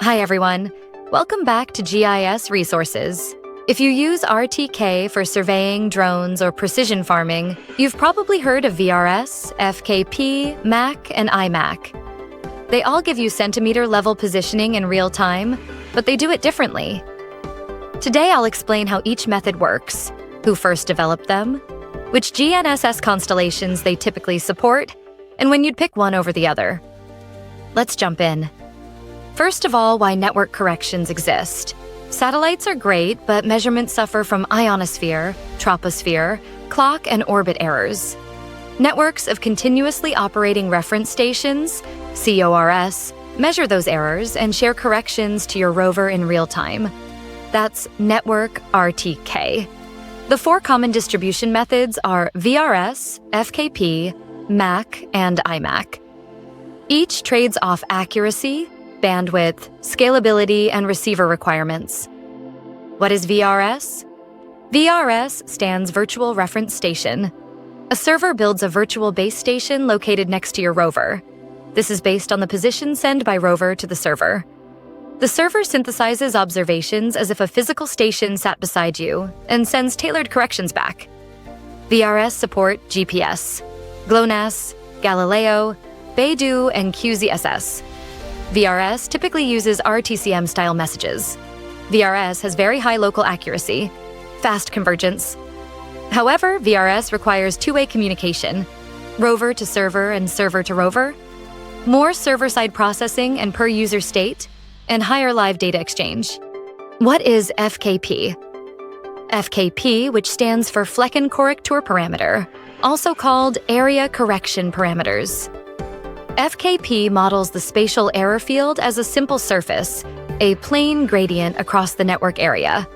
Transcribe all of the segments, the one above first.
Hi everyone, welcome back to GIS Resources. If you use RTK for surveying, drones, or precision farming, you've probably heard of VRS, FKP, MAC, and iMAC. They all give you centimeter-level positioning in real time, but they do it differently. Today I'll explain how each method works, who first developed them, which GNSS constellations they typically support, and when you'd pick one over the other. Let's jump in. First of all, why network corrections exist. Satellites are great, but measurements suffer from ionosphere, troposphere, clock, and orbit errors. Networks of continuously operating reference stations, CORS, measure those errors and share corrections to your rover in real time. That's Network RTK. The four common distribution methods are VRS, FKP, MAC, and iMAC. Each trades off accuracy, bandwidth, scalability, and receiver requirements. What is VRS? VRS stands Virtual Reference Station. A server builds a virtual base station located next to your rover. This is based on the position sent by rover to the server. The server synthesizes observations as if a physical station sat beside you and sends tailored corrections back. VRS support GPS, GLONASS, Galileo, Beidou, and QZSS. VRS typically uses RTCM-style messages. VRS has very high local accuracy, fast convergence. However, VRS requires two-way communication, rover to server and server to rover, more server-side processing and per-user state, and higher live data exchange. What is FKP? FKP, which stands for Flecken Corrector Parameter, also called Area Correction Parameters. FKP models the spatial error field as a simple surface, a plane gradient across the network area.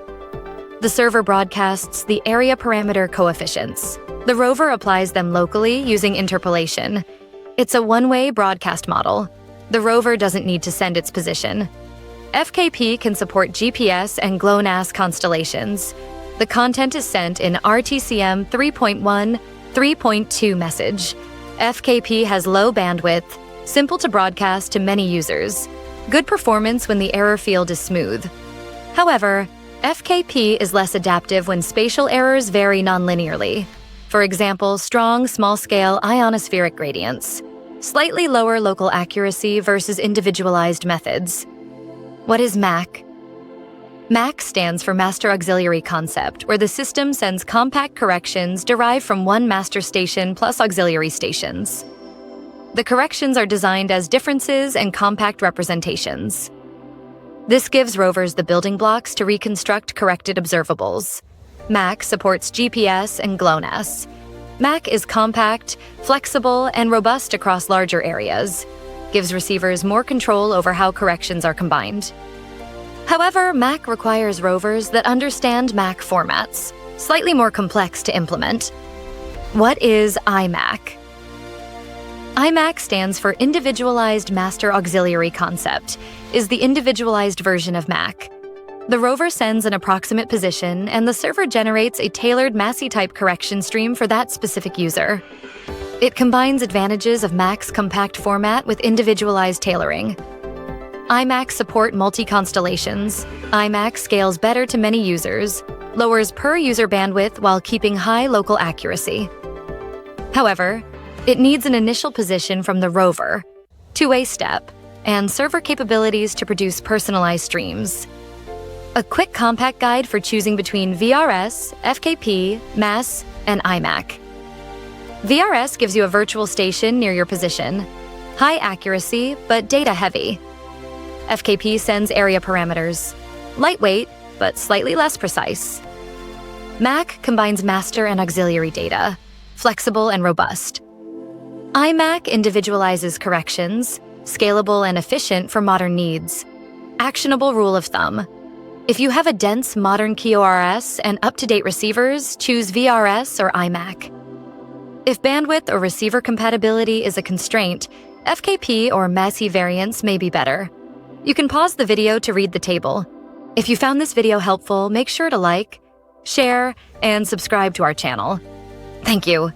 The server broadcasts the area parameter coefficients. The rover applies them locally using interpolation. It's a one-way broadcast model. The rover doesn't need to send its position. FKP can support GPS and GLONASS constellations. The content is sent in RTCM 3.1, 3.2 message. FKP has low bandwidth, simple to broadcast to many users, good performance when the error field is smooth. However, FKP is less adaptive when spatial errors vary nonlinearly. For example, strong small-scale ionospheric gradients, slightly lower local accuracy versus individualized methods. What is MAC? MAC stands for Master Auxiliary Concept, where the system sends compact corrections derived from one master station plus auxiliary stations. The corrections are designed as differences and compact representations. This gives rovers the building blocks to reconstruct corrected observables. MAC supports GPS and GLONASS. MAC is compact, flexible, and robust across larger areas, gives receivers more control over how corrections are combined. However, MAC requires rovers that understand MAC formats, slightly more complex to implement. What is iMAC? iMAC stands for Individualized Master Auxiliary Concept, is the individualized version of MAC. The rover sends an approximate position, and the server generates a tailored MACI-type correction stream for that specific user. It combines advantages of MAC's compact format with individualized tailoring. iMAC support multi-constellations. iMAC scales better to many users, lowers per-user bandwidth while keeping high local accuracy. However, it needs an initial position from the rover, two-way step, and server capabilities to produce personalized streams. A quick compact guide for choosing between VRS, FKP, MAS, and iMAC. VRS gives you a virtual station near your position. High accuracy, but data-heavy. FKP sends area parameters. Lightweight, but slightly less precise. MAC combines master and auxiliary data, flexible and robust. iMAC individualizes corrections, scalable and efficient for modern needs. Actionable rule of thumb. If you have a dense modern QoRS and up-to-date receivers, choose VRS or iMAC. If bandwidth or receiver compatibility is a constraint, FKP or MACI variants may be better. You can pause the video to read the table. If you found this video helpful, make sure to like, share, and subscribe to our channel. Thank you.